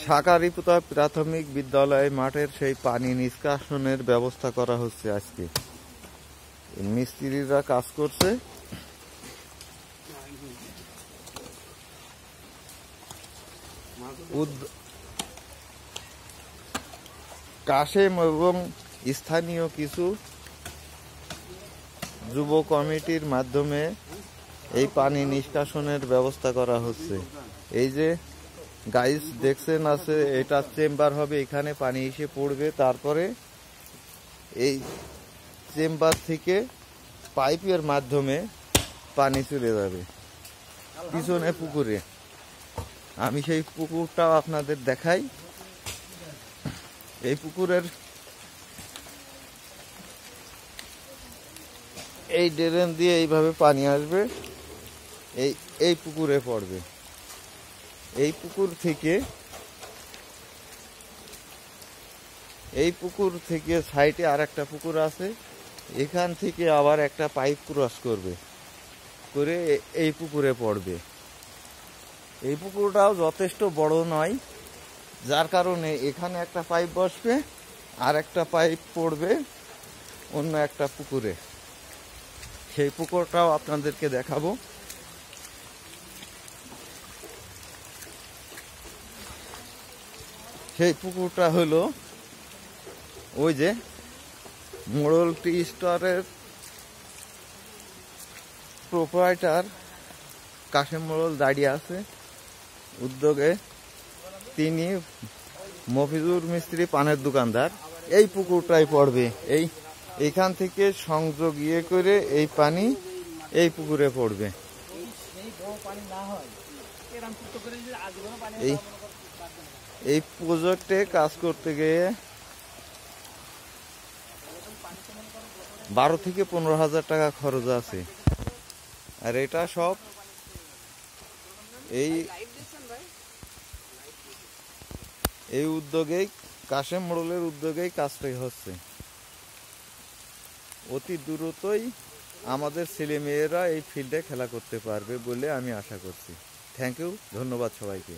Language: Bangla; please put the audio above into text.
সাকারিপুতা প্রাথমিক বিদ্যালয় মাঠের সেই পানি নিষ্কাশনের ব্যবস্থা করা হচ্ছে আজকে। মিস্ত্রিরা কাজ করছে। কাশেম এবং স্থানীয় কিছু যুব কমিটির মাধ্যমে এই পানি নিষ্কাশনের ব্যবস্থা করা হচ্ছে। এই যে গাইস দেখছেন আছে, এটা চেম্বার হবে, এখানে পানি এসে পড়বে, তারপরে এই চেম্বার থেকে পাইপের মাধ্যমে পানি চলে যাবে পিছনে পুকুরে। আমি সেই পুকুরটাও আপনাদের দেখাই। এই পুকুরের এই ড্রেন দিয়ে এইভাবে পানি আসবে, এই পুকুরে পড়বে। এই পুকুর থেকে সাইডে আর একটা পুকুর আছে, এখান থেকে আবার একটা পাইপ ক্রস করে এই পুকুরে পড়বে। এই পুকুরটাও যথেষ্ট বড় নয়, যার কারণে এখানে একটা পাইপ বসবে আর একটা পাইপ পড়বে অন্য একটা পুকুরে। সেই পুকুরটাও আপনাদেরকে দেখাবো। সেই পুকুরটা হলো ওই যে মোড়ল টি স্টোরের প্রোপ্রাইটার কাশেম মোড়ল দাঁড়িয়ে আছে উদ্যোগে। তিনি মফিজুর মিস্ত্রি পানের দোকানদার। এই পুকুরটাই পড়বে, এইখান থেকে সংযোগ করে এই পানি এই পুকুরে পড়বে। এই প্রজেক্টে কাজ করতে গিয়ে 12 থেকে 15,000 টাকা খরচ আছে। আর এটা সব এই উদ্যোগেই, কাশেম মোড়লের উদ্যোগেই কাজটাই হচ্ছে। অতি দ্রুতই আমাদের ছেলেমেয়েরা এই ফিল্ডে খেলা করতে পারবে বলে আমি আশা করছি। থ্যাংক ইউ, ধন্যবাদ সবাইকে।